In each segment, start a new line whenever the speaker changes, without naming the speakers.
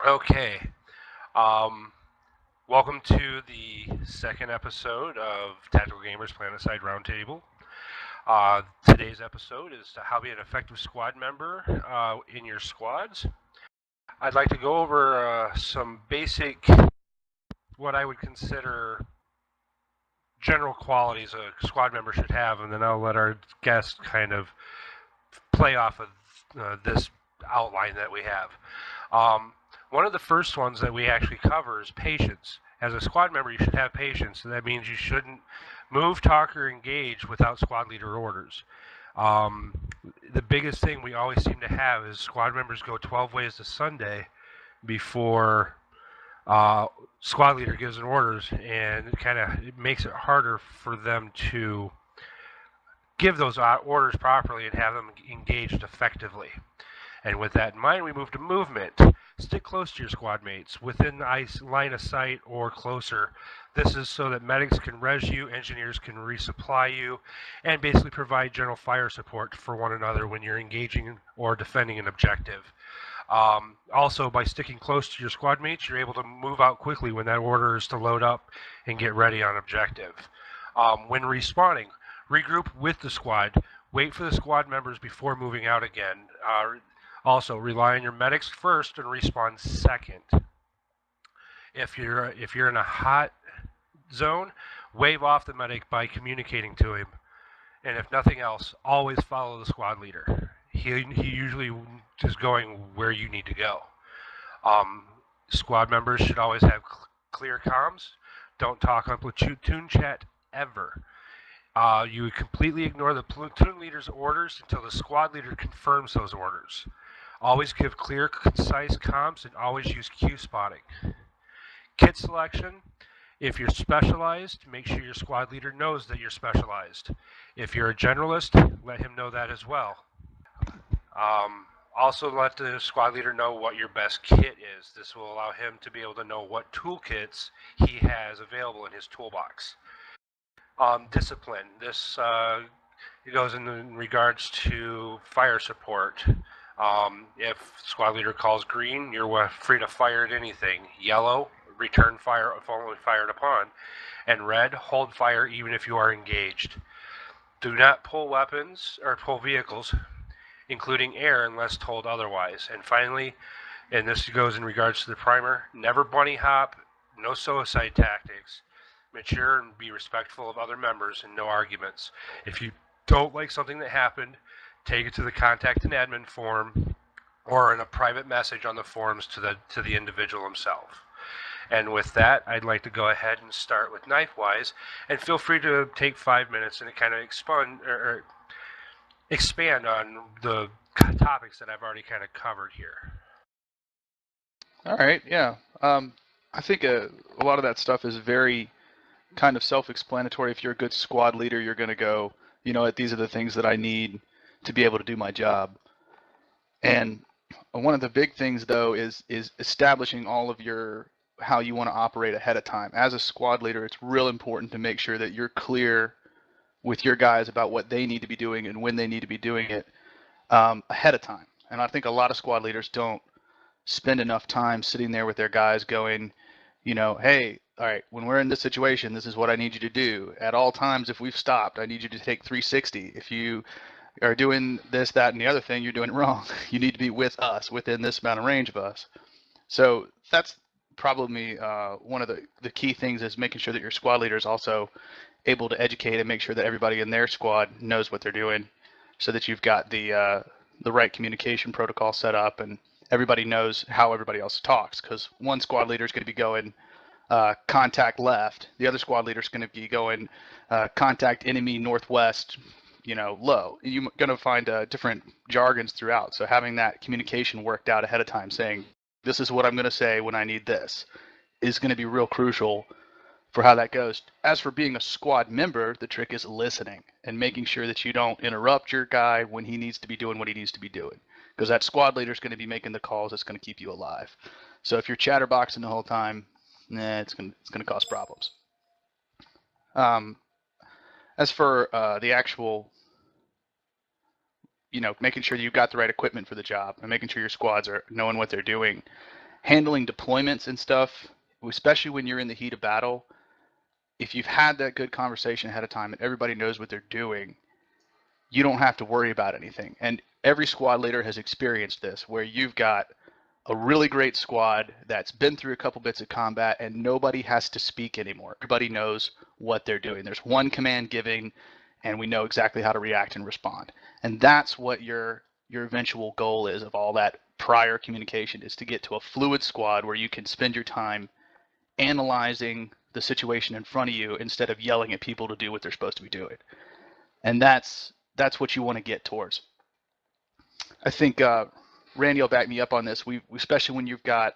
Okay. Um, Welcome to the second episode of Tactical Gamers Planetside Roundtable. Today's episode is how to be an effective squad member in your squads. I'd like to go over some basic, what I would consider general qualities a squad member should have, and then I'll let our guest kind of play off of this outline that we have. Um, One of the first ones that we actually cover is patience. As a squad member, you should have patience. So that means you shouldn't move, talk, or engage without squad leader orders. Um, the biggest thing we always seem to have is squad members go 12 ways to Sunday before uh, squad leader gives them orders, and it makes it harder for them to give those orders properly and have them engaged effectively. And with that in mind, we move to movement. Stick close to your squad mates, within line of sight or closer. This is so that medics can res you, engineers can resupply you, and basically provide general fire support for one another when you're engaging or defending an objective. Also, by sticking close to your squad mates, you're able to move out quickly when that order is to load up and get ready on objective. When respawning, regroup with the squad. Wait for the squad members before moving out again. Also, rely on your medics first and respawn second. If you're in a hot zone, wave off the medic by communicating to him. And if nothing else, always follow the squad leader. He usually is going where you need to go. Um, Squad members should always have clear comms. Don't talk on platoon chat ever. You would completely ignore the platoon leader's orders until the squad leader confirms those orders. Always give clear, concise comms and always use Q spotting. Kit selection. If you're specialized, make sure your squad leader knows that you're specialized. If you're a generalist, let him know that as well. Also, let the squad leader know what your best kit is. This will allow him to be able to know what toolkits he has available in his toolbox. Discipline. This goes in regards to fire support. If squad leader calls green, you're free to fire at anything. Yellow, return fire if only fired upon. And red, hold fire even if you are engaged. Do not pull weapons or pull vehicles, including air, unless told otherwise. And finally, and this goes in regards to the primer, never bunny hop, no suicide tactics. Mature and be respectful of other members and no arguments. If you don't like something that happened, take it to the contact and admin form or in a private message on the forums to the individual himself. And with that, I'd like to go ahead and start with KnifeWise, and feel free to take 5 minutes and kind of expand on the topics that I've already kind of covered here.
All right, yeah. I think a lot of that stuff is very kind of self-explanatory. If you're a good squad leader, you're going to go, these are the things that I need to be able to do my job. And one of the big things, though, is establishing all of your how you want to operate ahead of time. As a squad leader, it's real important to make sure that you're clear with your guys about what they need to be doing and when they need to be doing it ahead of time. And I think a lot of squad leaders don't spend enough time sitting there with their guys going, hey, all right, when we're in this situation, this is what I need you to do. At all times, if we've stopped, I need you to take 360. If you are doing this, that, and the other thing, you're doing it wrong. You need to be with us, within this amount of range of us. So that's probably one of the key things, is making sure that your squad leader is also able to educate and make sure that everybody in their squad knows what they're doing, so that you've got the right communication protocol set up and everybody knows how everybody else talks. Because one squad leader is going to be going contact left, the other squad leader is going to be going contact enemy northwest, low. You're going to find different jargons throughout. So having that communication worked out ahead of time, saying, this is what I'm going to say when I need this, is going to be real crucial for how that goes. As for being a squad member, the trick is listening and making sure that you don't interrupt your guy when he needs to be doing what he needs to be doing. Because that squad leader is going to be making the calls that's going to keep you alive. So if you're chatterboxing the whole time, it's going to cause problems. As for the actual, making sure you've got the right equipment for the job and making sure your squads are knowing what they're doing, handling deployments and stuff, especially when you're in the heat of battle, if you've had that good conversation ahead of time and everybody knows what they're doing, you don't have to worry about anything. And every squad leader has experienced this, where you've got a really great squad that's been through a couple bits of combat and nobody has to speak anymore. Everybody knows what they're doing. There's one command giving and we know exactly how to react and respond. And that's what your eventual goal is of all that prior communication, is to get to a fluid squad where you can spend your time analyzing the situation in front of you instead of yelling at people to do what they're supposed to be doing. And that's what you want to get towards. I think Randy will back me up on this. We especially when you've got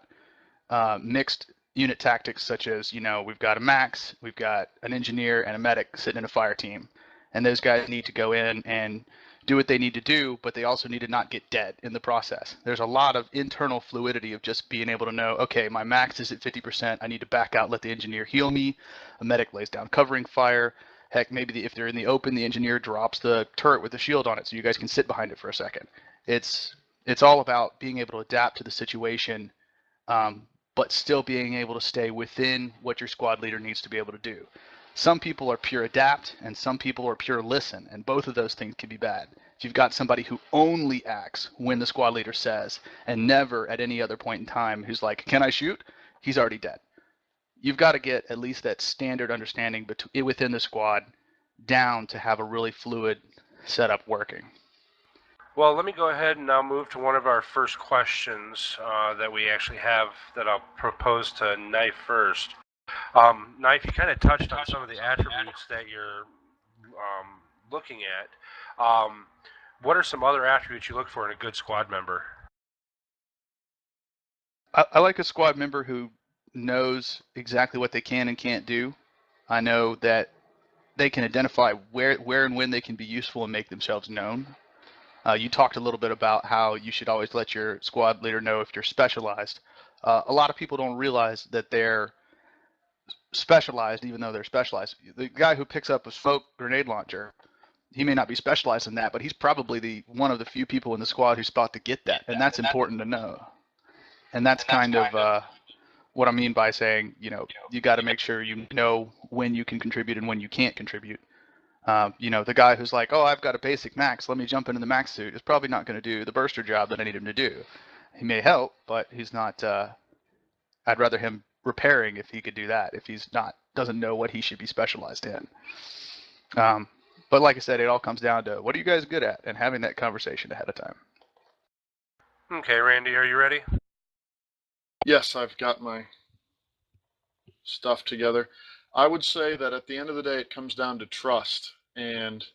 mixed unit tactics, such as, we've got a max, we've got an engineer and a medic sitting in a fire team, and those guys need to go in and do what they need to do, but they also need to not get dead in the process. There's a lot of internal fluidity of just being able to know, okay, my max is at 50%, I need to back out, let the engineer heal me, a medic lays down covering fire, heck, maybe if they're in the open, the engineer drops the turret with the shield on it so you guys can sit behind it for a second. It's all about being able to adapt to the situation, but still being able to stay within what your squad leader needs to be able to do. Some people are pure adapt, and some people are pure listen, and both of those things can be bad. If you've got somebody who only acts when the squad leader says, and never at any other point in time who's like, can I shoot? He's already dead. You've got to get at least that standard understanding within the squad down to have a really fluid setup working.
Well, let me go ahead and now move to one of our first questions that we actually have that I'll propose to Knife first. Knife, you kind of touched on some of the attributes that you're looking at. What are some other attributes you look for in a good squad member?
I like a squad member who knows exactly what they can and can't do. I know that they can identify where and when they can be useful and make themselves known. You talked a little bit about how you should always let your squad leader know if you're specialized. A lot of people don't realize that they're specialized, even though they're specialized. The guy who picks up a smoke grenade launcher, he may not be specialized in that, but he's probably one of the few people in the squad who's about to get that, and that's important to know. And that's kind of what I mean by saying, you got to make sure you know when you can contribute and when you can't contribute. The guy who's like, oh, I've got a basic max, let me jump into the max suit, is probably not going to do the burster job that I need him to do. He may help, but he's not. I'd rather him repairing if he could do that, if he's doesn't know what he should be specialized in. But like I said, it all comes down to what are you guys good at, and having that conversation ahead of time.
Okay, Randy, are you ready?
Yes, I've got my stuff together. I would say that at the end of the day, it comes down to trust, and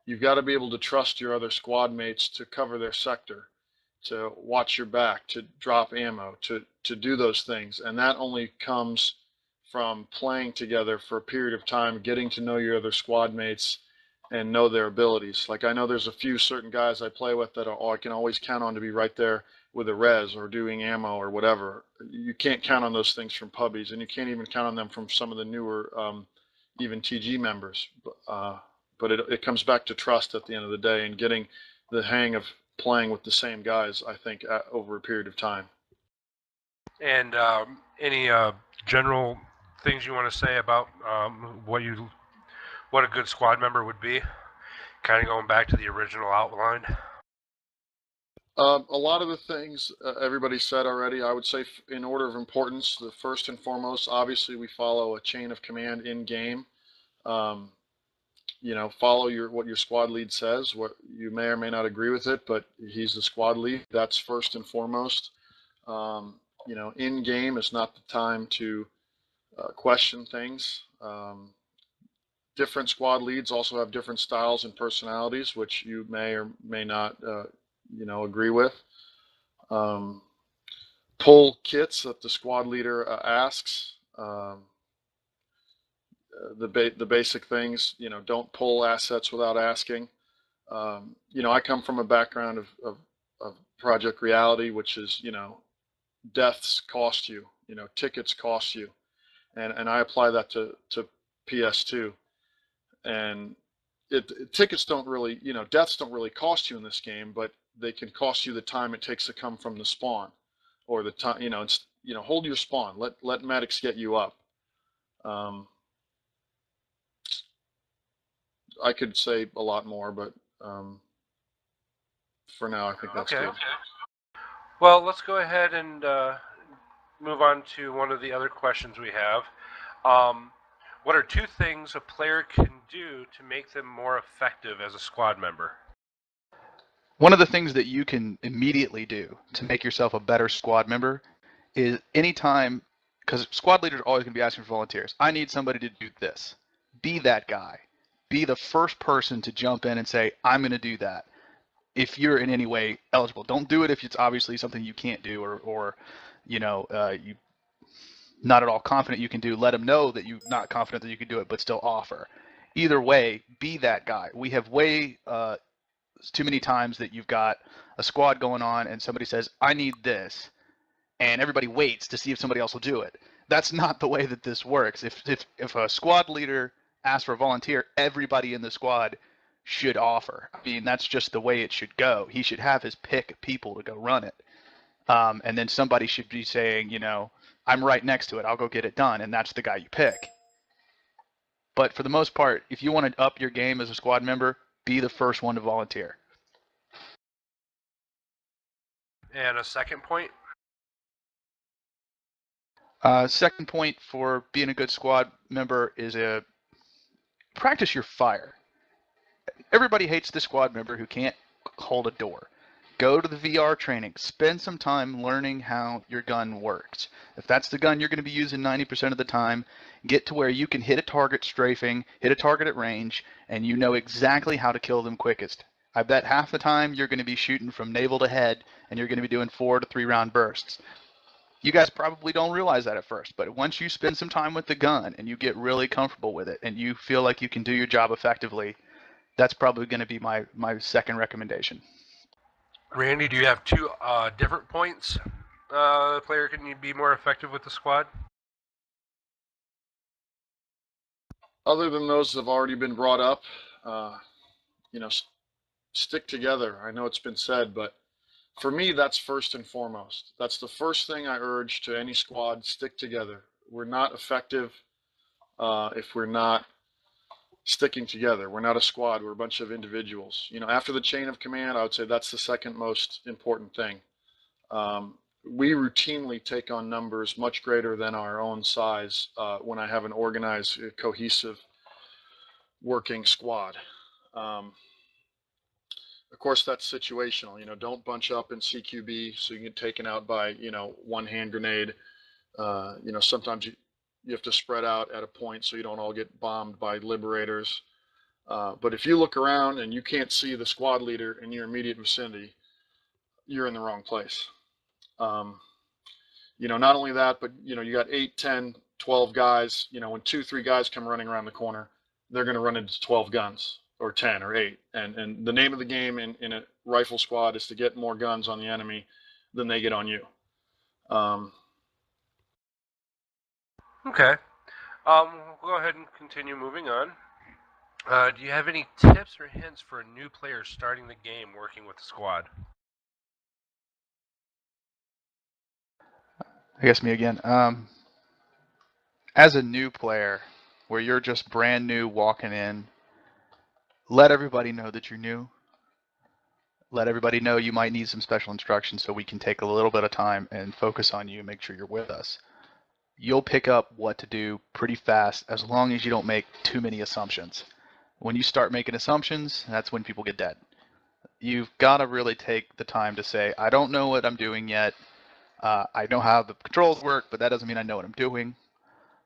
you've got to be able to trust your other squad mates to cover their sector, to watch your back, to drop ammo, to do those things. And that only comes from playing together for a period of time, getting to know your other squad mates and know their abilities. Like, I know there's a few certain guys I play with that I can always count on to be right there with a res or doing ammo or whatever. You can't count on those things from pubbies, and you can't even count on them from some of the newer even TG members. But it comes back to trust at the end of the day, and getting the hang of playing with the same guys, I think, over a period of time.
And any general things you want to say about what a good squad member would be? Kind of going back to the original outline.
A lot of the things everybody said already. I would say in order of importance, the first and foremost, obviously we follow a chain of command in game. Follow what your squad lead says. What you may or may not agree with it, but he's the squad lead. That's first and foremost. In game is not the time to question things. Different squad leads also have different styles and personalities, which you may or may not agree with. Pull kits that the squad leader asks. The basic things, don't pull assets without asking. I come from a background of Project Reality, which is, deaths cost you, tickets cost you. And I apply that to PS2. And tickets don't really, deaths don't really cost you in this game, but they can cost you the time it takes to come from the spawn, or the time, hold your spawn. Let medics get you up. I could say a lot more, but for now, I think that's
okay.
good.
Well, let's go ahead and move on to one of the other questions we have. What are 2 things a player can do to make them more effective as a squad member?
One of the things that you can immediately do to make yourself a better squad member is anytime, because squad leaders are always going to be asking for volunteers. I need somebody to do this. Be that guy. Be the first person to jump in and say, I'm going to do that. If you're in any way eligible, don't do it if it's obviously something you can't do or you not at all confident you can do. Let them know that you're not confident that you can do it, but still offer. Either way, be that guy. We have way too many times that you've got a squad going on and somebody says, I need this, and everybody waits to see if somebody else will do it. That's not the way that this works. If a squad leader asks for a volunteer, everybody in the squad should offer. I mean, that's just the way it should go. He should have his pick of people to go run it. And then somebody should be saying, I'm right next to it. I'll go get it done. And that's the guy you pick. But for the most part, if you want to up your game as a squad member, be the first one to volunteer.
And a second point?
Second point for being a good squad member is practice your fire. Everybody hates the squad member who can't hold a door. Go to the VR training. Spend some time learning how your gun works. If that's the gun you're going to be using 90% of the time, get to where you can hit a target strafing, hit a target at range, and you know exactly how to kill them quickest. I bet half the time you're going to be shooting from navel to head, and you're going to be doing 4 to 3 round bursts. You guys probably don't realize that at first, but once you spend some time with the gun and you get really comfortable with it and you feel like you can do your job effectively, that's probably going to be my second recommendation.
Randy, do you have 2 different points the player can be more effective with the squad?
Other than those that have already been brought up, stick together. I know it's been said, but for me, that's first and foremost. That's the first thing I urge to any squad: stick together. We're not effective if we're not sticking together. We're not a squad. We're a bunch of individuals. After the chain of command, I would say that's the second most important thing. We routinely take on numbers much greater than our own size when I have an organized, cohesive, working squad. Of course, that's situational. Don't bunch up in CQB so you get taken out by, one hand grenade. Sometimes you have to spread out at a point so you don't all get bombed by liberators. But if you look around and you can't see the squad leader in your immediate vicinity, you're in the wrong place. Not only that, but, you got 8, 10, 12 guys. When 2, 3 guys come running around the corner, they're going to run into 12 guns or 10 or 8. And the name of the game in a rifle squad is to get more guns on the enemy than they get on you.
Okay. We'll go ahead and continue moving on. Do you have any tips or hints for a new player starting the game working with the squad?
I guess me again. As a new player, where you're just brand new walking in, let everybody know that you're new. Let everybody know you might need some special instructions so we can take a little bit of time and focus on you and make sure you're with us. You'll pick up what to do pretty fast as long as you don't make too many assumptions. When you start making assumptions, that's when people get dead. You've got to really take the time to say, I don't know what I'm doing yet. I know how the controls work, but that doesn't mean I know what I'm doing.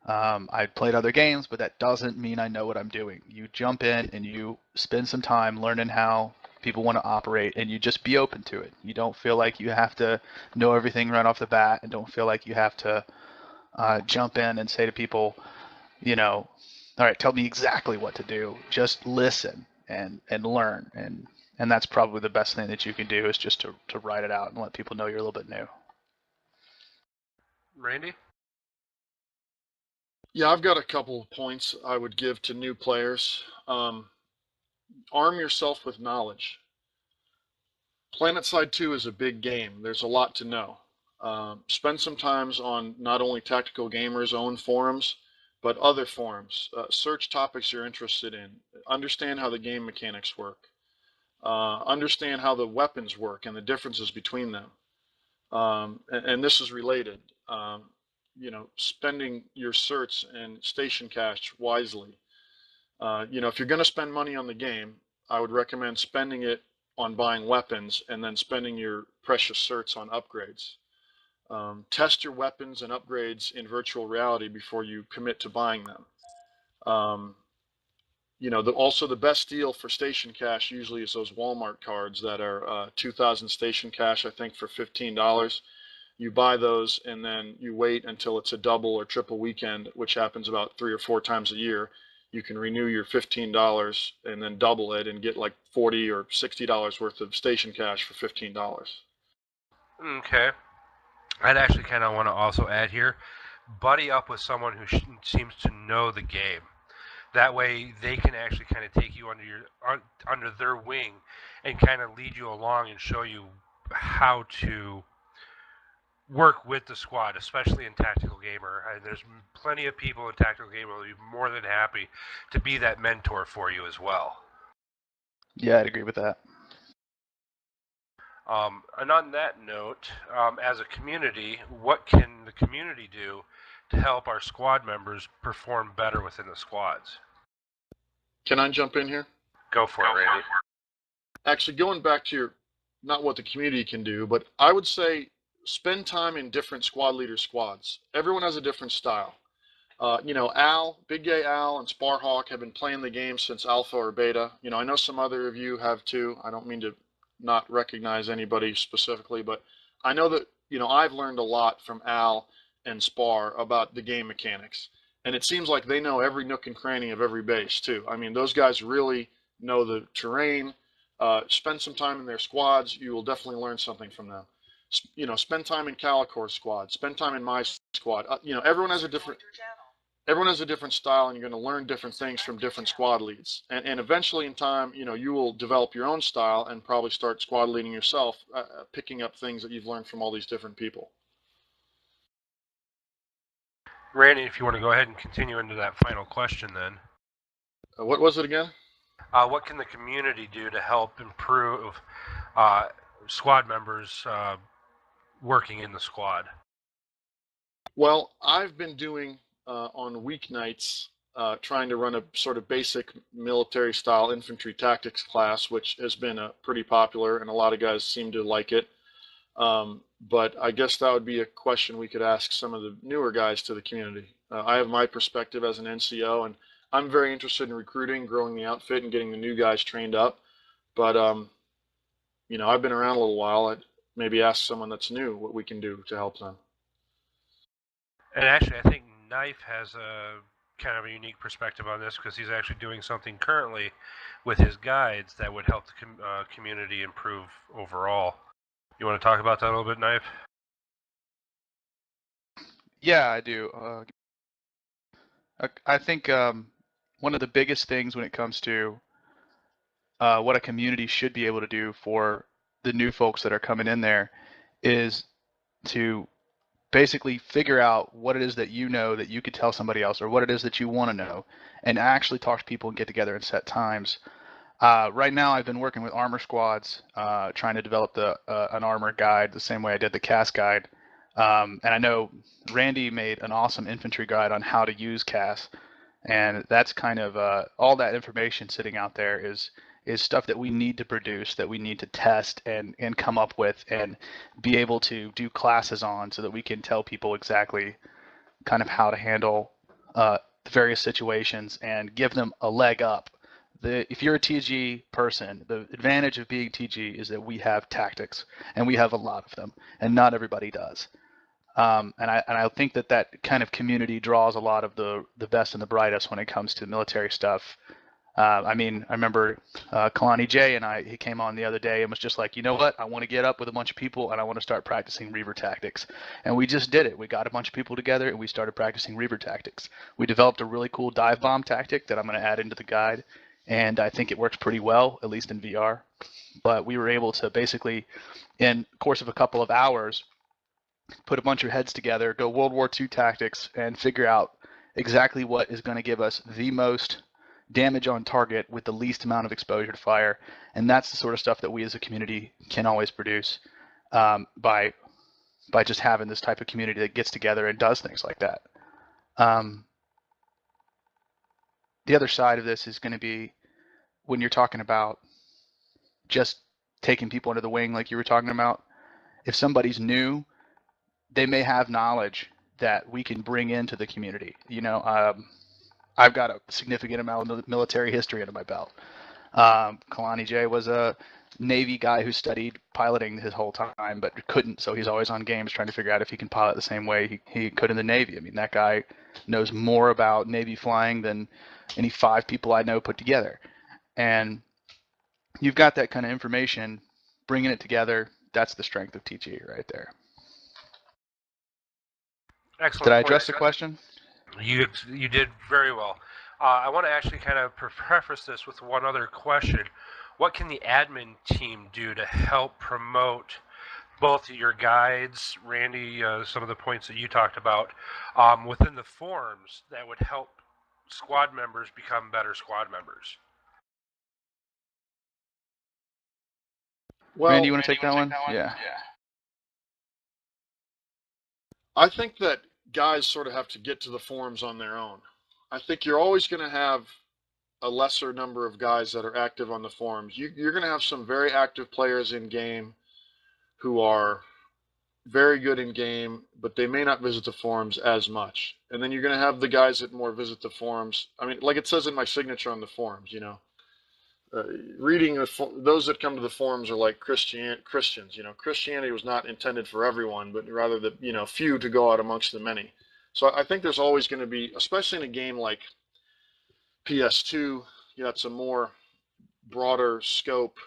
I played other games, but that doesn't mean I know what I'm doing. You jump in and you spend some time learning how people want to operate, and you just be open to it. You don't feel like you have to know everything right off the bat, and don't feel like you have to jump in and say to people, all right, tell me exactly what to do. Just listen and learn, and that's probably the best thing that you can do is just to write it out and let people know you're a little bit new.
Randy?
Yeah, I've got a couple of points I would give to new players. Arm yourself with knowledge. PlanetSide 2 is a big game. There's a lot to know. Spend some time on not only Tactical Gamers' own forums, but other forums. Search topics you're interested in. Understand how the game mechanics work. Understand how the weapons work and the differences between them. And this is related. Spending your certs and station cash wisely. If you're going to spend money on the game, I would recommend spending it on buying weapons and then spending your precious certs on upgrades. Test your weapons and upgrades in virtual reality before you commit to buying them. Also the best deal for station cash usually is those Walmart cards that are 2,000 station cash, I think, for $15. You buy those and then you wait until it's a double or triple weekend, which happens about 3 or 4 times a year. You can renew your $15 and then double it and get like $40 or $60 worth of station cash for $15.
Okay. I'd actually kind of want to also add here, buddy up with someone who seems to know the game. That way they can actually kind of take you under their wing and kind of lead you along and show you how to work with the squad, especially in Tactical Gamer. And there's plenty of people in Tactical Gamer who will be more than happy to be that mentor for you as well.
Yeah, I'd agree with that.
And on that note, as a community, what can the community do to help our squad members perform better within the squads?
Can I jump in here?
Go for it, Randy.
Actually, going back to not what the community can do, but I would say spend time in different squad leader squads. Everyone has a different style. Al, Big Gay Al, and Sparhawk have been playing the game since alpha or beta. I know some other of you have too. I don't mean to not recognize anybody specifically, but I know that, I've learned a lot from Al and Spar about the game mechanics. And it seems like they know every nook and cranny of every base too. I mean, those guys really know the terrain. Spend some time in their squads. You will definitely learn something from them. Spend time in Calicor's squad. Spend time in my squad. Everyone has a different style, and you're going to learn different things from different squad leads. And eventually in time, you will develop your own style and probably start squad leading yourself, picking up things that you've learned from all these different people.
Randy, if you want to go ahead and continue into that final question then.
What was it again?
What can the community do to help improve squad members working in the squad?
Well, I've been doing on weeknights trying to run a sort of basic military style infantry tactics class, which has been pretty popular and a lot of guys seem to like it. But I guess that would be a question we could ask some of the newer guys to the community. I have my perspective as an NCO, and I'm very interested in recruiting, growing the outfit, and getting the new guys trained up. But I've been around a little while. I'd maybe ask someone that's new what we can do to help them.
And actually, I think Knife has a kind of a unique perspective on this because he's actually doing something currently with his guides that would help the community improve overall. You want to talk about that a little bit, Knife?
Yeah, I do. I think one of the biggest things when it comes to what a community should be able to do for the new folks that are coming in there is to basically figure out what it is that you know that you could tell somebody else, or what it is that you want to know, and actually talk to people and get together and set times. Right now, I've been working with armor squads, trying to develop an armor guide the same way I did the CAS guide. And I know Randy made an awesome infantry guide on how to use CAS, and that's kind of all that information sitting out there is stuff that we need to produce, that we need to test and come up with and be able to do classes on, so that we can tell people exactly kind of how to handle the various situations and give them a leg up. If you're a TG person, the advantage of being TG is that we have tactics, and we have a lot of them, and not everybody does. And I think that kind of community draws a lot of the best and the brightest when it comes to military stuff. I remember Kalani J and he came on the other day and was just like, you know what? I want to get up with a bunch of people and I want to start practicing Reaver tactics. And we just did it. We got a bunch of people together and we started practicing Reaver tactics. We developed a really cool dive bomb tactic that I'm going to add into the guide. And I think it works pretty well, at least in VR. But we were able to basically, in the course of a couple of hours, put a bunch of heads together, go World War II tactics, and figure out exactly what is going to give us the most damage on target with the least amount of exposure to fire. And that's the sort of stuff that we as a community can always produce by just having this type of community that gets together and does things like that. The other side of this is going to be when you're talking about just taking people under the wing, like you were talking about. If somebody's new, they may have knowledge that we can bring into the community. I've got a significant amount of military history under my belt. Kalani J was a Navy guy who studied piloting his whole time, but couldn't, so he's always on games trying to figure out if he can pilot the same way he could in the Navy. I mean, that guy knows more about Navy flying than any 5 people I know put together. And you've got that kind of information, bringing it together, that's the strength of TG right there.
Excellent.
Did I address the question?
You did very well. I want to actually kind of preface this with one other question. What can the admin team do to help promote both your guides, Randy, some of the points that you talked about, within the forums that would help squad members become better squad members?
Well, Randy, you want to take that one? Yeah.
I think that guys sort of have to get to the forums on their own. I think you're always going to have a lesser number of guys that are active on the forums. You're going to have some very active players in game who are very good in game, but they may not visit the forums as much. And then you're going to have the guys that more visit the forums. I mean, like it says in my signature on the forums, reading those that come to the forums are like Christians. Christianity was not intended for everyone, but rather the few to go out amongst the many. So I think there's always going to be, especially in a game like PS2, it's a more broader scope,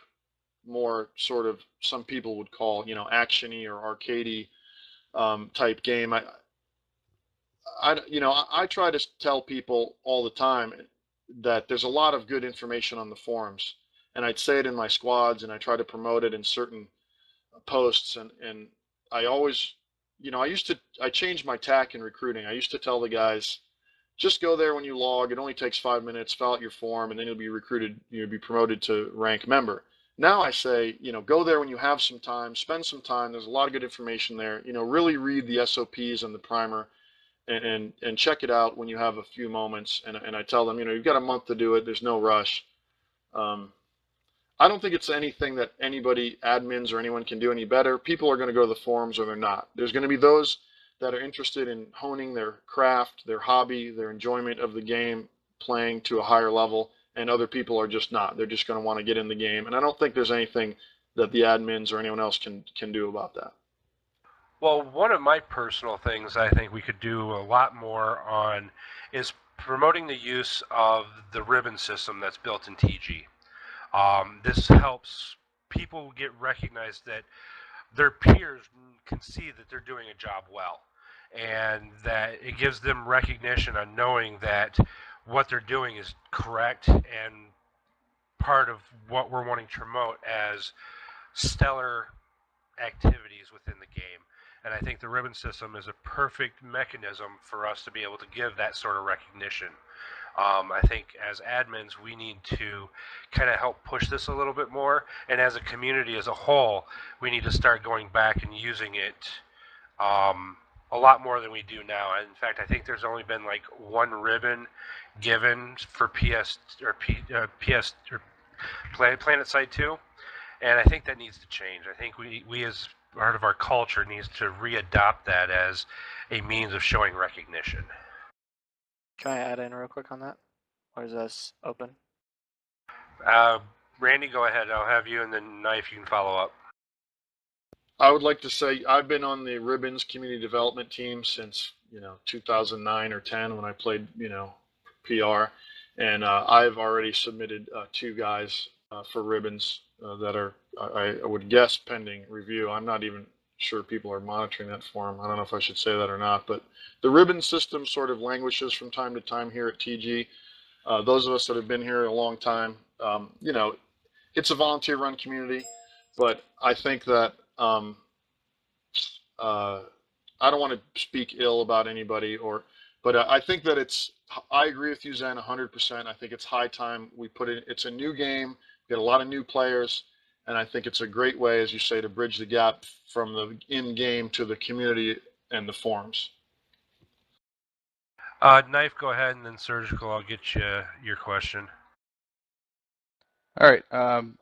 more sort of some people would call actiony or arcadey type game. I try to tell people all the time that there's a lot of good information on the forums, and I'd say it in my squads, and I try to promote it in certain posts, and I always, I changed my tack in recruiting. I used to tell the guys, just go there when you log. It only takes 5 minutes, fill out your form, and then you'll be recruited, you'll be promoted to rank member. Now I say, go there when you have some time, spend some time. There's a lot of good information there. Really read the SOPs and the primer, and check it out when you have a few moments. And I tell them, you've got a month to do it. There's no rush. I don't think it's anything that anybody, admins or anyone, can do any better. People are going to go to the forums or they're not. There's going to be those that are interested in honing their craft, their hobby, their enjoyment of the game, playing to a higher level, and other people are just not. They're just going to want to get in the game. And I don't think there's anything that the admins or anyone else can do about that.
Well, one of my personal things I think we could do a lot more on is promoting the use of the ribbon system that's built in TG. This helps people get recognized that their peers can see that they're doing a job well, and that it gives them recognition on knowing that what they're doing is correct and part of what we're wanting to promote as stellar activities within the game. And I think the ribbon system is a perfect mechanism for us to be able to give that sort of recognition. I think as admins, we need to kind of help push this a little bit more. And as a community as a whole, we need to start going back and using it a lot more than we do now. In fact, I think there's only been like one ribbon given for Planet Side 2. And I think that needs to change. I think we as part of our culture needs to readopt that as a means of showing recognition.
Can I add in real quick on that? Or is this open?
Randy, go ahead. I'll have you, and then Knife, you can follow up.
I would like to say I've been on the Ribbons community development team since 2009 or 10 when I played PR, and I've already submitted 2 guys for Ribbons that are, I would guess, pending review. I'm not even sure people are monitoring that for them. I don't know if I should say that or not, but the ribbon system sort of languishes from time to time here at TG. Those of us that have been here a long time, it's a volunteer-run community, but I think that I don't want to speak ill about anybody, but I think that I agree with you, Zen, 100%. I think it's high time we put it. It's a new game. We got a lot of new players, and I think it's a great way, as you say, to bridge the gap from the in-game to the community and the forums.
Knife, go ahead, and then Surgical, I'll get you your question.
All right.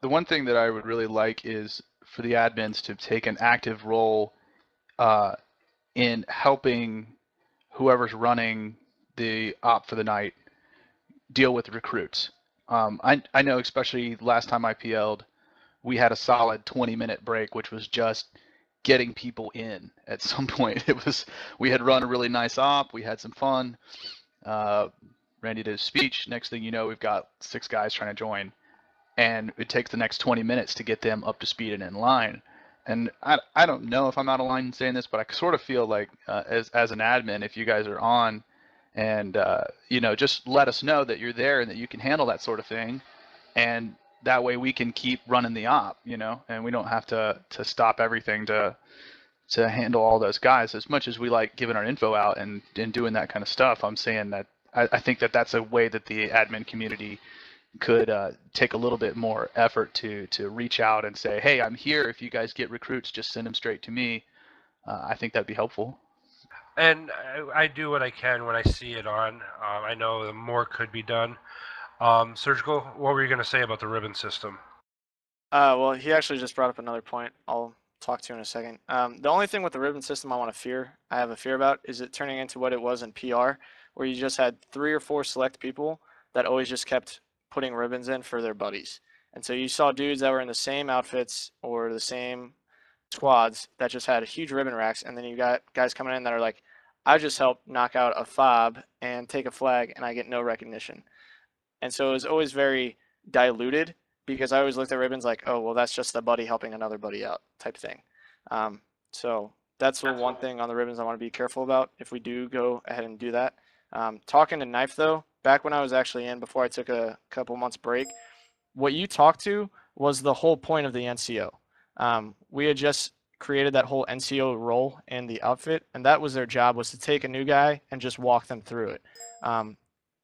The one thing that I would really like is for the admins to take an active role in helping whoever's running the op for the night deal with recruits. I know, especially last time I PL'd, we had a solid 20-minute break, which was just getting people in. At some point, we had run a really nice op, we had some fun. Randy did his speech. Next thing you know, we've got 6 guys trying to join, and it takes the next 20 minutes to get them up to speed and in line. And I don't know if I'm out of line in saying this, but I sort of feel like as an admin, if you guys are on, and just let us know that you're there and that you can handle that sort of thing, and that way we can keep running the op, and we don't have to stop everything to handle all those guys. As much as we like giving our info out and doing that kind of stuff, I'm saying that I think that that's a way that the admin community could take a little bit more effort to reach out and say, hey, I'm here. If you guys get recruits, just send them straight to me. I think that'd be helpful.
And I do what I can when I see it on. I know more could be done. Surgical, what were you going to say about the ribbon system?
Well, he actually just brought up another point I'll talk to in a second. The only thing with the ribbon system I have a fear about, is it turning into what it was in PR, where you just had 3 or 4 select people that always just kept putting ribbons in for their buddies. And so you saw dudes that were in the same outfits or the same squads that just had huge ribbon racks, and then you got guys coming in that are like, I just helped knock out a fob and take a flag, and I get no recognition. And so it was always very diluted, because I always looked at ribbons like, oh, well, that's just a buddy helping another buddy out type thing. So that's the one thing on the ribbons I want to be careful about if we do go ahead and do that. Talking to Knife, though, back when I was actually in, before I took a couple months break, what you talked to was the whole point of the NCO. We had just created that whole NCO role in the outfit, and that was their job, was to take a new guy and just walk them through it.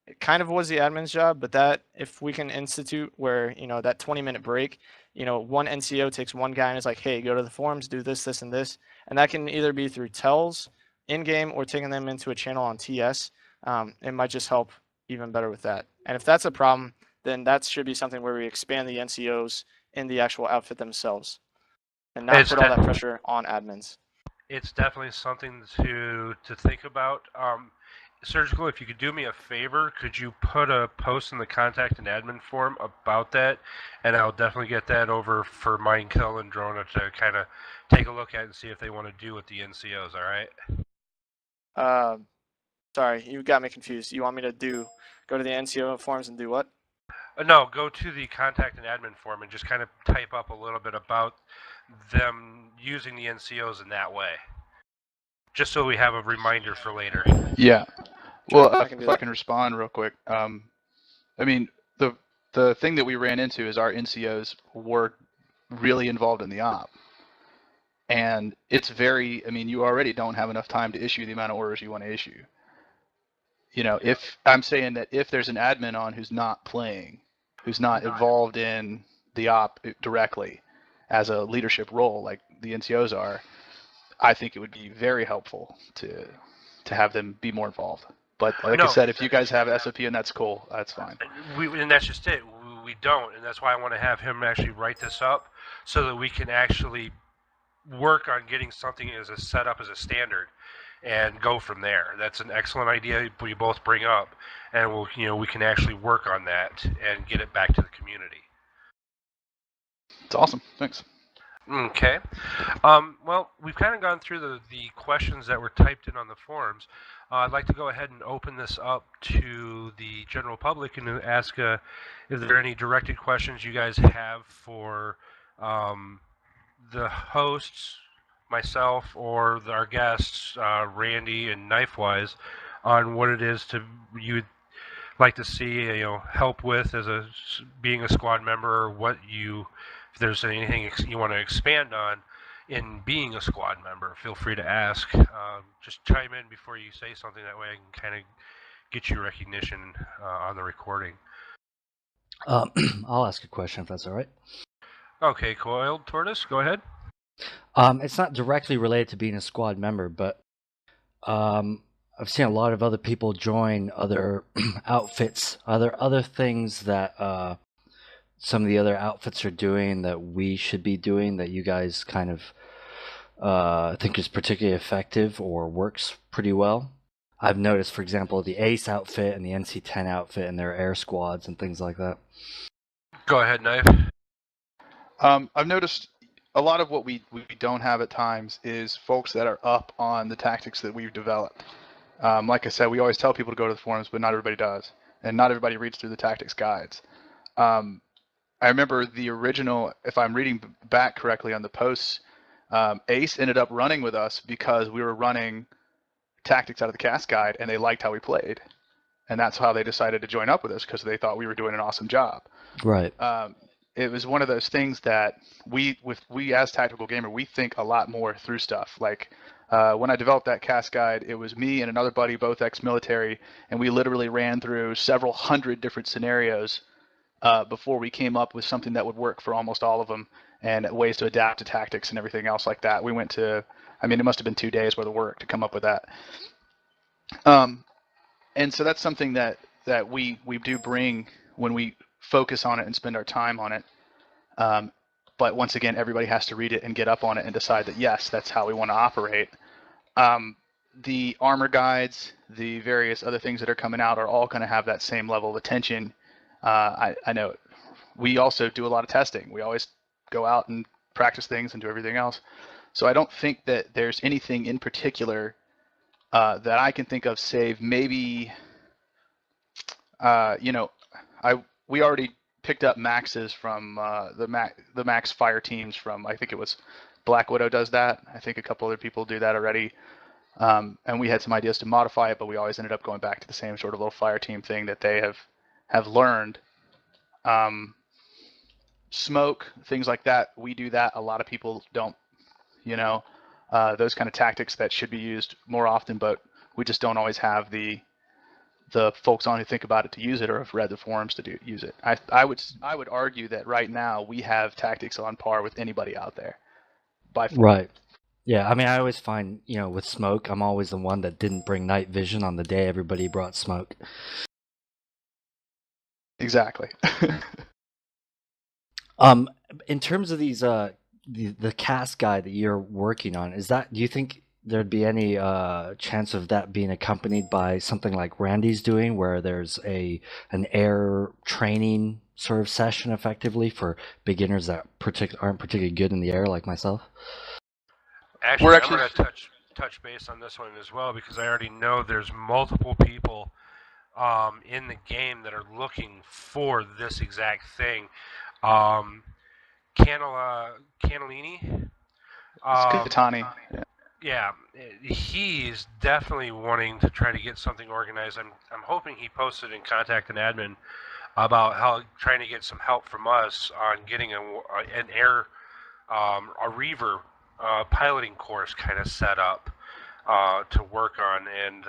It kind of was the admin's job, but that, if we can institute where, that 20-minute break, one NCO takes one guy and is like, hey, go to the forums, do this, this, and this. And that can either be through tells in-game or taking them into a channel on TS. It might just help even better with that. And if that's a problem, then that should be something where we expand the NCOs in the actual outfit themselves and not put all that pressure on admins.
It's definitely something to think about. Surgical, if you could do me a favor, could you put a post in the contact and admin forum about that? And I'll definitely get that over for Mindkill and Drona to kind of take a look at and see if they want to do with the NCOs, all right?
Sorry, you got me confused. You want me to go to the NCO forums and do what?
No, go to the contact and admin forum and just kind of type up a little bit about them using the NCOs in that way. Just so we have a reminder for later.
Yeah.
Sure,
Well,
if
I can respond real quick. I mean, the thing that we ran into is our NCOs were really involved in the op. And it's you already don't have enough time to issue the amount of orders you want to issue. If I'm saying that if there's an admin on who's not playing, who's not involved in the op directly as a leadership role like the NCOs are, I think it would be very helpful to have them be more involved. But like I said, if you guys have SOP and that's cool, that's fine.
And that's just it. We don't, and that's why I want to have him actually write this up so that we can actually work on getting something as a setup as a standard and go from there. That's an excellent idea we both bring up, and we can actually work on that and get it back to the community.
It's awesome. Thanks.
Okay. Well, we've kind of gone through the questions that were typed in on the forums. I'd like to go ahead and open this up to the general public and ask if there are any directed questions you guys have for the hosts, myself, or our guests, Randy and KnifeWise, on what it is you'd like to see help with as being a squad member, or if there's anything you want to expand on in being a squad member, feel free to ask. Just chime in before you say something. That way I can kind of get you recognition on the recording.
I'll ask a question if that's all right.
Okay, Coiled Tortoise, go ahead.
It's not directly related to being a squad member, but I've seen a lot of other people join other outfits. Are there other things that some of the other outfits are doing that we should be doing that you guys kind of think is particularly effective or works pretty well? I've noticed, for example, the Ace outfit and the NC-10 outfit and their air squads and things like that.
Go ahead, Knife.
I've noticed a lot of what we don't have at times is folks that are up on the tactics that we've developed. Like I said, we always tell people to go to the forums, but not everybody does, and not everybody reads through the tactics guides. I remember the original, if I'm reading back correctly on the posts, Ace ended up running with us because we were running tactics out of the cast guide, and they liked how we played, and that's how they decided to join up with us, because they thought we were doing an awesome job.
Right.
It was one of those things that we as Tactical Gamer, we think a lot more through stuff. Like when I developed that cast guide, it was me and another buddy, both ex-military, and we literally ran through several hundred different scenarios before we came up with something that would work for almost all of them, and ways to adapt to tactics and everything else like that. We went to, I mean, it must have been 2 days worth of work to come up with that. And so that's something that we do bring when we focus on it and spend our time on it. But once again, everybody has to read it and get up on it and decide that, yes, that's how we want to operate. The armor guides, the various other things that are coming out are all going to have that same level of attention. I know we also do a lot of testing. We always go out and practice things and do everything else. So I don't think that there's anything in particular that I can think of, save maybe, we already picked up maxes from the max fire teams from, I think it was Black Widow does that. I think a couple other people do that already. And we had some ideas to modify it, but we always ended up going back to the same sort of little fire team thing that they have learned. Smoke, things like that, we do that. A lot of people don't, those kind of tactics that should be used more often, but we just don't always have the folks on who think about it to use it, or have read the forums to use it. I would argue that right now we have tactics on par with anybody out there, by far.
Right. Yeah, I mean, I always find, with smoke, I'm always the one that didn't bring night vision on the day everybody brought smoke.
Exactly.
In terms of these, the cast guide that you're working on, do you think there'd be any chance of that being accompanied by something like Randy's doing, where there's an air training sort of session, effectively, for beginners that aren't particularly good in the air, like myself?
Actually, I'm going to touch base on this one as well, because I already know there's multiple people in the game that are looking for this exact thing. Cannellini.
Katani.
Yeah, he's definitely wanting to try to get something organized. I'm hoping he posted and contacted an admin about how trying to get some help from us on getting an air a Reaver piloting course kind of set up to work on, and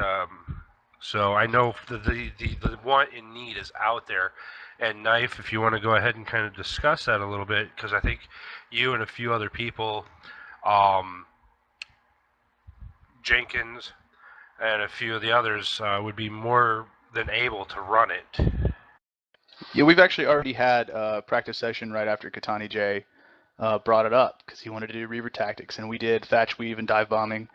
so I know the want and need is out there. And Knife, if you want to go ahead and kind of discuss that a little bit, because I think you and a few other people, Jenkins and a few of the others, would be more than able to run it.
Yeah, we've actually already had a practice session right after Katani J brought it up, because he wanted to do Reaver tactics, and we did Thatch Weave and dive bombing,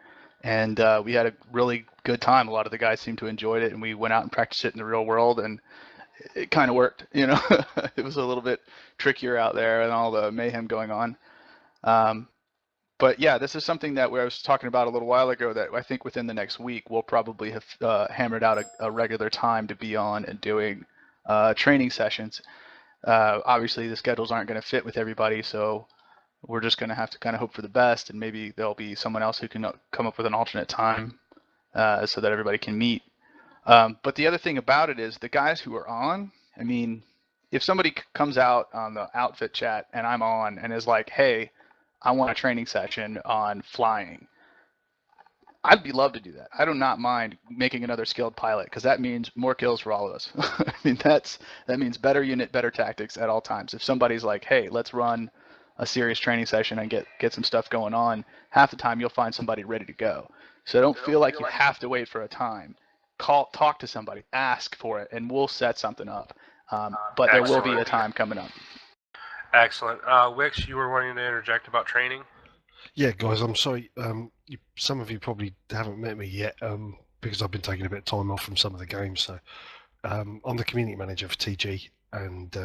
and we had a really good time. A lot of the guys seemed to enjoy it, and we went out and practiced it in the real world, and it kind of worked. It was a little bit trickier out there and all the mayhem going on. But yeah, this is something that I was talking about a little while ago, that I think within the next week we'll probably have hammered out a regular time to be on and doing training sessions. Obviously the schedules aren't going to fit with everybody, so we're just going to have to kind of hope for the best, and maybe there'll be someone else who can come up with an alternate time so that everybody can meet. But the other thing about it is the guys who are on, I mean, if somebody comes out on the outfit chat and I'm on and is like, hey, I want a training session on flying. I'd be love to do that. I do not mind making another skilled pilot because that means more kills for all of us. I mean, that means better unit, better tactics at all times. If somebody's like, hey, let's run a serious training session and get some stuff going on, half the time you'll find somebody ready to go. So don't feel like you have to wait for a time. Talk to somebody, ask for it, and we'll set something up. But there will be a time coming up.
Excellent. Wix, you were wanting to interject about training?
Yeah, guys, I'm sorry. Some of you probably haven't met me yet because I've been taking a bit of time off from some of the games. So I'm the community manager for TG and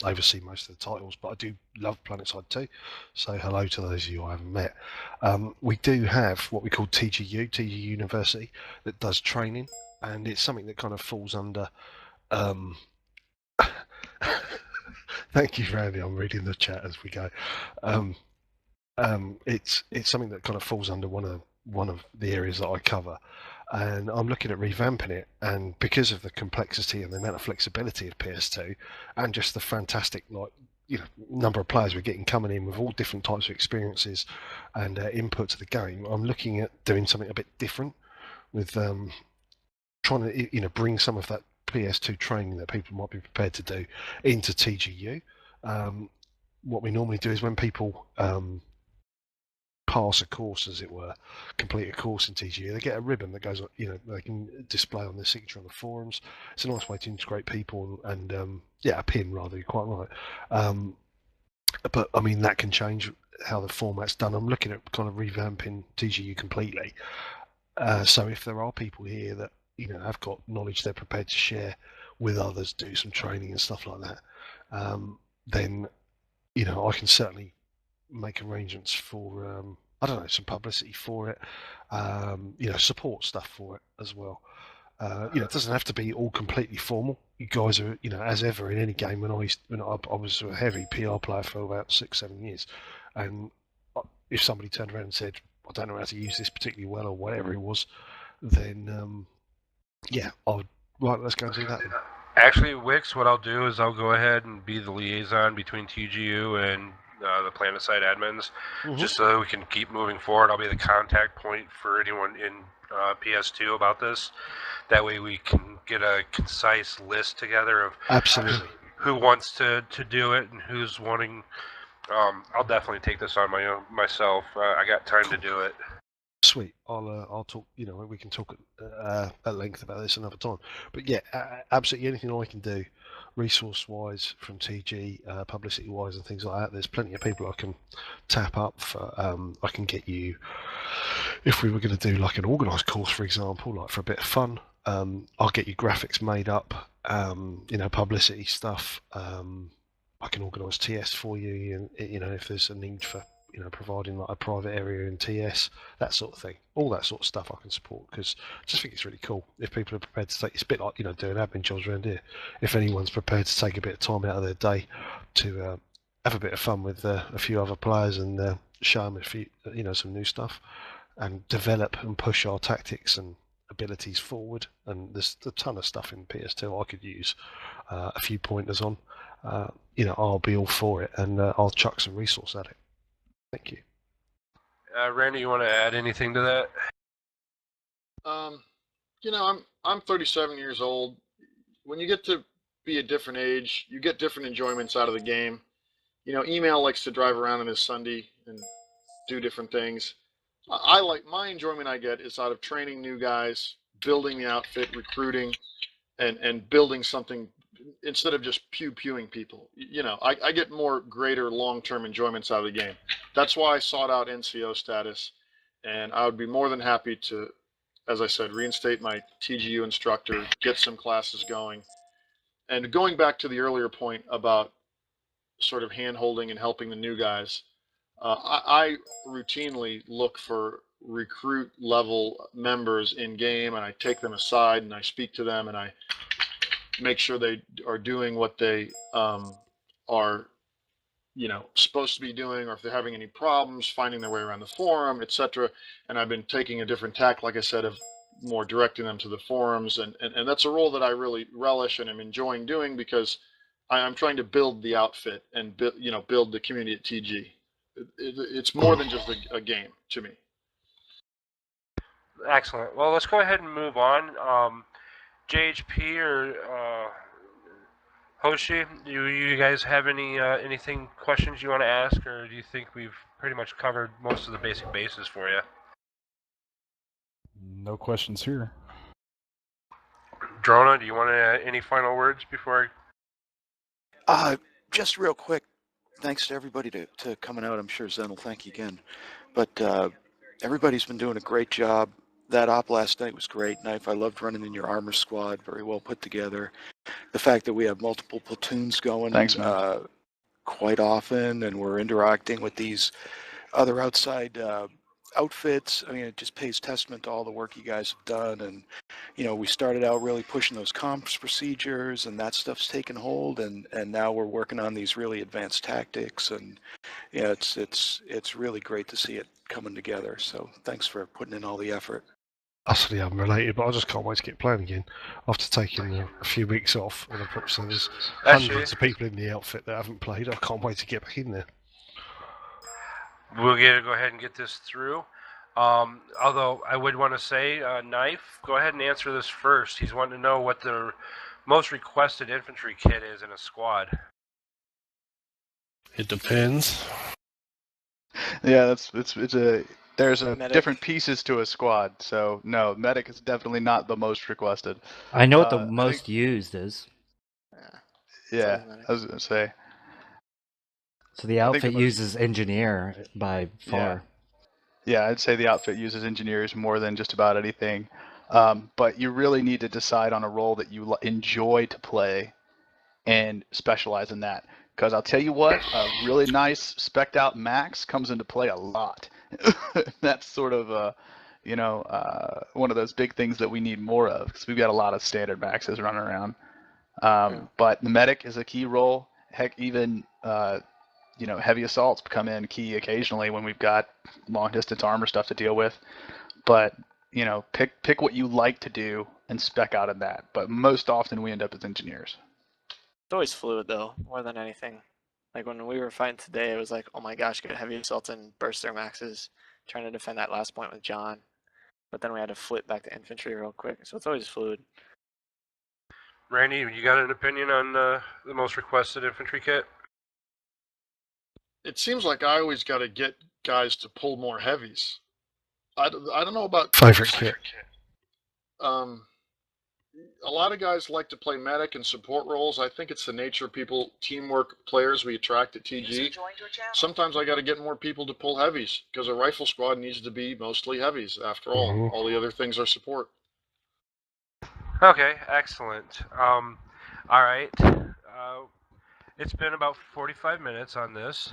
oversee most of the titles, but I do love PlanetSide 2. So hello to those of you I haven't met. We do have what we call TGU, TG University, that does training, and it's something that kind of falls under... Thank you, Randy. I'm reading the chat as we go. It's something that kind of falls under one of the areas that I cover, and I'm looking at revamping it. And because of the complexity and the amount of flexibility of PS2, and just the fantastic number of players we're getting coming in with all different types of experiences and input to the game, I'm looking at doing something a bit different with trying to bring some of that PS2 training that people might be prepared to do into TGU. What we normally do is when people pass a course, as it were, complete a course in TGU, they get a ribbon that goes, they can display on their signature on the forums. It's a nice way to integrate people and a pin rather, you're quite right. But I mean, that can change how the format's done. I'm looking at kind of revamping TGU completely. So if there are people here that have got knowledge they're prepared to share with others, do some training and stuff like that, then I can certainly make arrangements for some publicity for it, support stuff for it as well. It doesn't have to be all completely formal. You guys are, as ever in any game. When I was a heavy PR player for about 6-7 years, and if somebody turned around and said, I don't know how to use this particularly well or whatever it was, then right, let's go and do that.
Actually, Wix, what I'll do is I'll go ahead and be the liaison between TGU and the PlanetSide admins, just so we can keep moving forward. I'll be the contact point for anyone in PS2 about this. That way we can get a concise list together of
absolutely
who wants to do it and who's wanting. I'll definitely take this on myself. I got time to do it.
Sweet. I'll talk. We can talk at length about this another time. But yeah, absolutely anything I can do, resource-wise from TG, publicity-wise, and things like that. There's plenty of people I can tap up for. I can get you. If we were going to do like an organised course, for example, like for a bit of fun, I'll get you graphics made up. Publicity stuff. I can organise TS for you. If there's a need for. Providing like a private area in TS, that sort of thing. All that sort of stuff I can support because I just think it's really cool if people are prepared to take. It's a bit like doing admin jobs around here. If anyone's prepared to take a bit of time out of their day to have a bit of fun with a few other players and show them a few, some new stuff, and develop and push our tactics and abilities forward. And there's a ton of stuff in PS2 I could use a few pointers on. I'll be all for it, and I'll chuck some resource at it. Thank you.
Randy, you want to add anything to that?
I'm 37 years old. When you get to be a different age, you get different enjoyments out of the game. Email likes to drive around in his Sunday and do different things. I like my enjoyment I get is out of training new guys, building the outfit, recruiting, and building something instead of just pew-pewing people. I get more greater long-term enjoyments out of the game. That's why I sought out NCO status, and I would be more than happy to, as I said, reinstate my TGU instructor, get some classes going. And going back to the earlier point about sort of hand-holding and helping the new guys, I routinely look for recruit level members in game, and I take them aside and I speak to them and I make sure they are doing what they are supposed to be doing, or if they're having any problems finding their way around the forum, etc. And I've been taking a different tack, like I said, of more directing them to the forums, and that's a role that I really relish and am enjoying doing because I'm trying to build the outfit and build the community at TG. It's more than just a game to me.
Excellent. Well, let's go ahead and move on. JHP or Hoshi, do you guys have anything questions you want to ask, or do you think we've pretty much covered most of the basic bases for you?
No questions here.
Drona, do you want any final words before
Just real quick, thanks to everybody to coming out. I'm sure Zen will thank you again. But everybody's been doing a great job. That op last night was great. Knife, I loved running in your armor squad. Very well put together. The fact that we have multiple platoons going
Thanks, man.
Quite often, and we're interacting with these other outside outfits. I mean, it just pays testament to all the work you guys have done. And, you know, we started out really pushing those comps procedures, and that stuff's taken hold. And now we're working on these really advanced tactics. And, yeah, it's really great to see it coming together. So thanks for putting in all the effort.
Utterly unrelated, but I just can't wait to get playing again after taking a few weeks off. And there's hundreds of people in the outfit that haven't played. I can't wait to get back in there.
We'll go ahead and get this through. Although I would want to say, Knife, go ahead and answer this first. He's wanting to know what the most requested infantry kit is in a squad.
It depends.
Yeah, there's
Medic.
different pieces to a squad. So no, medic is definitely not the most requested.
I know what the
I
most
think-
used is.
Yeah, I was gonna say.
So the
I think
outfit
the most-
uses engineer by far.
Yeah, I'd say the outfit uses engineers more than just about anything. But you really need to decide on a role that you enjoy to play and specialize in that. Because I'll tell you what, a really nice spec'd out max comes into play a lot. That's sort of one of those big things that we need more of, because we've got a lot of standard maxes running around. But the medic is a key role. Heck, even heavy assaults come in key occasionally when we've got long distance armor stuff to deal with. But pick what you like to do and spec out in that. But most often we end up as engineers.
It's always fluid though, more than anything. Like when we were fighting today, it was like, oh my gosh, get heavy assault and burst their maxes, trying to defend that last point with John. But then we had to flip back to infantry real quick, so it's always fluid.
Randy, you got an opinion on the most requested infantry kit?
It seems like I always got to get guys to pull more heavies. I don't know about
Favorite kit.
A lot of guys like to play medic and support roles. I think it's the nature of people, teamwork players we attract at TG. Sometimes I got to get more people to pull heavies, because a rifle squad needs to be mostly heavies. After all, all the other things are support.
Okay, excellent. All right. It's been about 45 minutes on this.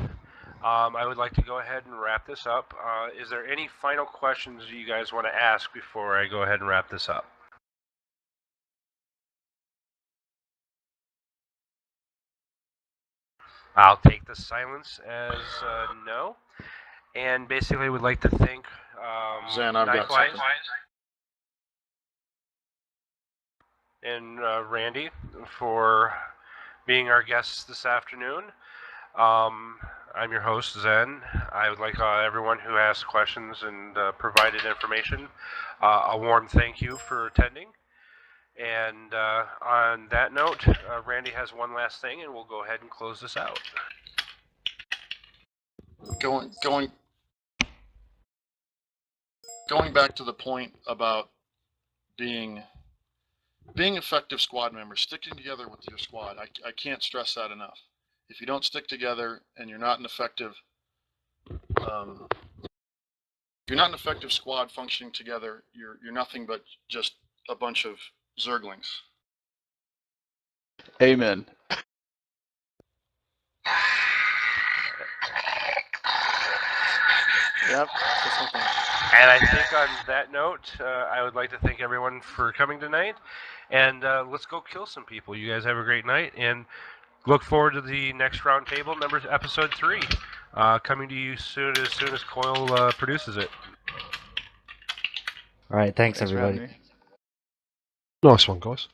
I would like to go ahead and wrap this up. Is there any final questions you guys want to ask before I go ahead and wrap this up? I'll take the silence as no. And basically, would like to thank
Zan, I've got
KnifeWise
something.
and Randy for being our guests this afternoon. I'm your host, Zen. I would like everyone who asked questions and provided information a warm thank you for attending. And on that note, Randy has one last thing, and we'll go ahead and close this out.
Going back to the point about being effective squad members, sticking together with your squad. I can't stress that enough. If you don't stick together and you're not an effective squad functioning together, you're nothing but just a bunch of zerglings.
Amen.
Yep. Just like that.
And I think on that note, I would like to thank everyone for coming tonight. And let's go kill some people. You guys have a great night. And look forward to the next Roundtable, episode 3, coming to you as soon as Coil produces it.
All right, thanks
for
everybody.
having me.
Nice one, guys.